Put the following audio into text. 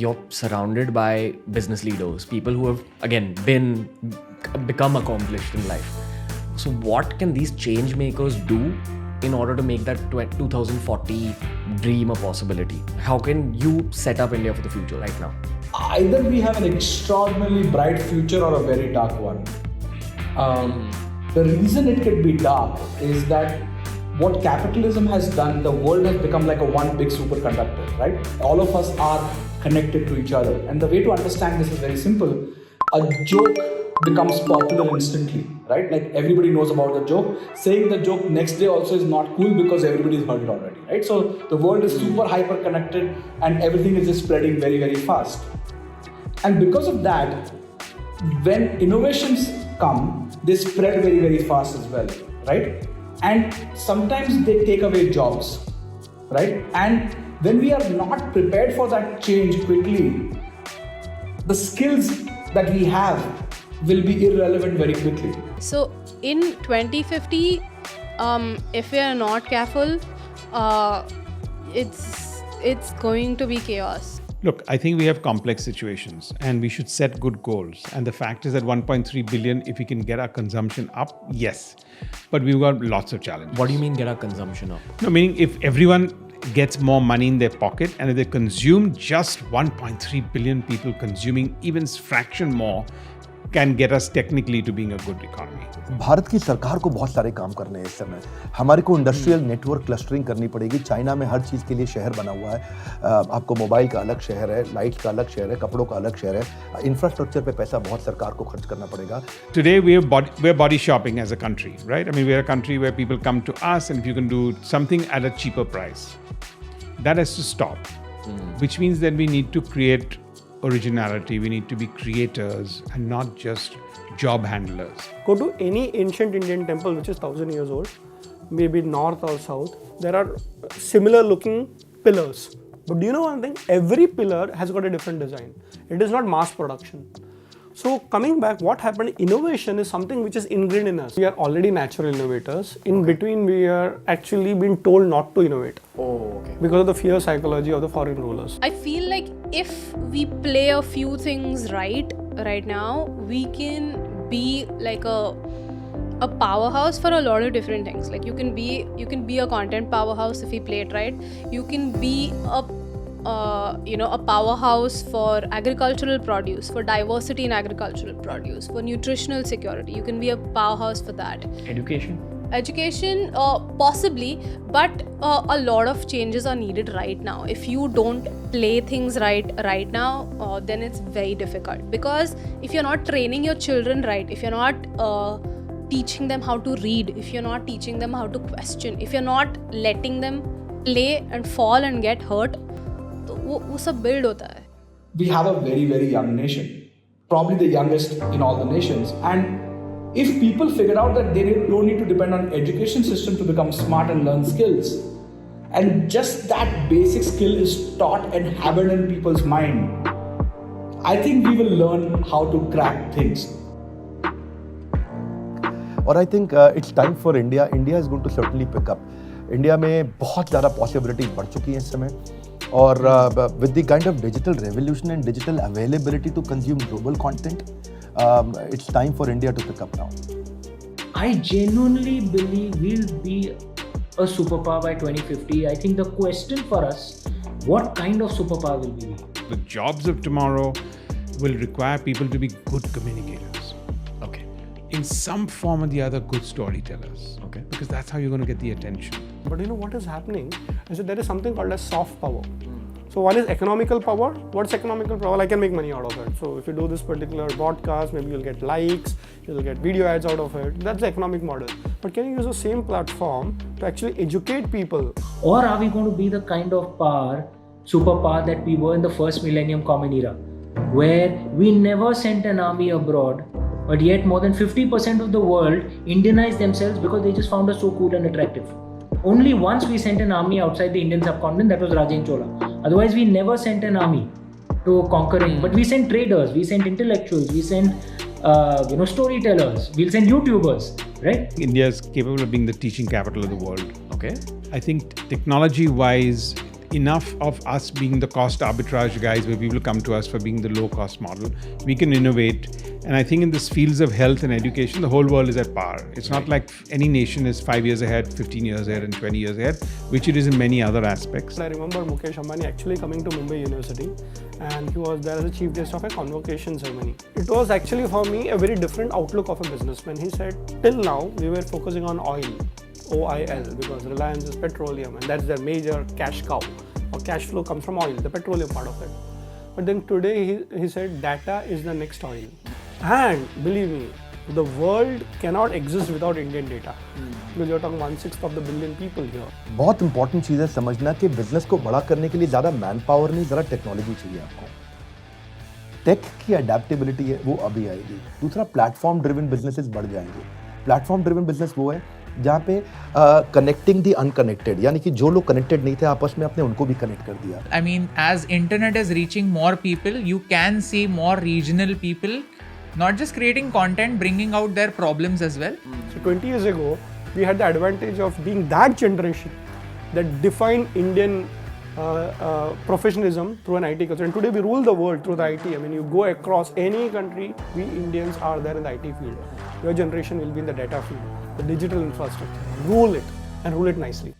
you're surrounded by business leaders, people who have, again, become accomplished in life. So what can these change makers do in order to make that 2040 dream a possibility? How can you set up India for the future right now? Either we have an extraordinarily bright future or a very dark one. The reason it could be dark is that what capitalism has done, the world has become like a one big superconductor, right? All of us are connected to each other. And the way to understand this is very simple. A joke becomes popular instantly, right? Like everybody knows about the joke. Saying the joke next day also is not cool because everybody's heard it already, right? So the world is super hyper connected and everything is just spreading very, very fast. And because of that, when innovations come, they spread very, very fast as well, right? And sometimes they take away jobs, right? And when we are not prepared for that change quickly, the skills that we have will be irrelevant very quickly. So in 2050, if we are not careful, it's going to be chaos. Look, I think we have complex situations and we should set good goals. And the fact is that 1.3 billion, if we can get our consumption up, yes. But we've got lots of challenges. What do you mean get our consumption up? No, meaning if everyone gets more money in their pocket and if they consume, just 1.3 billion people consuming even fraction more can get us technically to being a good economy. Bharat की सरकार को बहुत सारे काम करने हैं इस समय. हमारे को इंडस्ट्रियल नेटवर्क क्लस्टरिंग करनी पड़ेगी. चाइना में हर चीज़ के लिए शहर बना हुआ है. आपको मोबाइल का अलग शहर है, लाइट्स का अलग शहर है, कपड़ों का अलग शहर है. इंफ्रास्ट्रक्चर पे पैसा बहुत सरकार को खर्च करना पड़ेगा. Today we're body shopping as a country, right? I mean, we're a country where people come to us and if you can do something at a cheaper price, that has to stop. Which means that we need to create originality, we need to be creators and not just job handlers. Go to any ancient Indian temple which is 1,000 years old, maybe north or south, there are similar looking pillars. But do you know one thing? Every pillar has got a different design. It is not mass production. So coming back, what happened, innovation is something which is ingrained in us. We are already natural innovators. In between, we are actually being told not to innovate. Because of the fear psychology of the foreign rulers. I feel like if we play a few things right now, we can be like a powerhouse for a lot of different things. Like you can be a content powerhouse if we play it right. You can be a powerhouse for agricultural produce, for diversity in agricultural produce, for nutritional security. You can be a powerhouse for that. Education, possibly, but a lot of changes are needed right now. If you don't play things right now, then it's very difficult. Because if you're not training your children right, if you're not teaching them how to read, if you're not teaching them how to question, if you're not letting them play and fall and get hurt, तो वो सब build होता है. We have a very, very young nation, probably the youngest in all the nations. And if people figure out that they don't need to depend on education system to become smart and learn skills, and just that basic skill is taught and hammered in people's mind, I think we will learn how to crack things. और I think it's time for India. India is going to certainly pick up. India में बहुत ज़्यादा possibilities बढ़ चुकी हैं इस समय. Or with the kind of digital revolution and digital availability to consume global content, it's time for India to pick up now. I genuinely believe we'll be a superpower by 2050. I think the question for us, what kind of superpower will we be? The jobs of tomorrow will require people to be good communicators. Okay. In some form or the other, good storytellers. Okay. Because that's how you're going to get the attention. But you know what is happening is that there is something called as soft power. So one is economical power. What's economical power? I can make money out of it. So if you do this particular broadcast, maybe you'll get likes, you'll get video ads out of it. That's the economic model. But can you use the same platform to actually educate people? Or are we going to be the kind of superpower that we were in the first millennium common era, where we never sent an army abroad, but yet more than 50% of the world Indianized themselves because they just found us so cool and attractive. Only once we sent an army outside the Indian subcontinent, that was Rajain Chola. Otherwise, we never sent an army to conquering. But we sent traders, we sent intellectuals, we sent storytellers, we'll send YouTubers, right? India is capable of being the teaching capital of the world. Okay. I think technology-wise, enough of us being the cost arbitrage guys where people come to us for being the low cost model. We can innovate. And I think in these fields of health and education, the whole world is at par. It's not like any nation is 5 years ahead, 15 years ahead, and 20 years ahead, which it is in many other aspects. I remember Mukesh Ambani actually coming to Mumbai University, and he was there as a chief guest of a convocation ceremony. It was actually for me a very different outlook of a businessman. He said, till now we were focusing on oil, OIL, because Reliance is petroleum and that's their major cash cow, or cash flow comes from oil, the petroleum part of it. But then today he said data is the next oil. And believe me, the world cannot exist without Indian data. Because you're talking 1/6 of the billion people here. बहुत important चीज़ है समझना कि business को बड़ा करने के लिए ज़्यादा मैन पावर नहीं, ज़रा टेक्नोलॉजी चाहिए आपको. टेक की अडेप्टेबिलिटी है वो अभी आएगी. दूसरा, प्लेटफॉर्म ड्रिवन बिजनेसेस बढ़ जाएंगे. प्लेटफॉर्म ड्रिवन बिजनेस वो है जहाँ पे कनेक्टिंग द अनकनेक्टेड, यानी कि जो लोग कनेक्टेड नहीं थे आपस में अपने उनको भी कनेक्ट कर दिया. I mean, as internet is reaching more people, you can see more regional people not just creating content, bringing out their problems as well. So 20 years ago, we had the advantage of being that generation that defined Indian professionalism through an IT culture. And today we rule the world through the IT. I mean, you go across any country, we Indians are there in the IT field. Your generation will be in the data field, the digital infrastructure. Rule it and rule it nicely.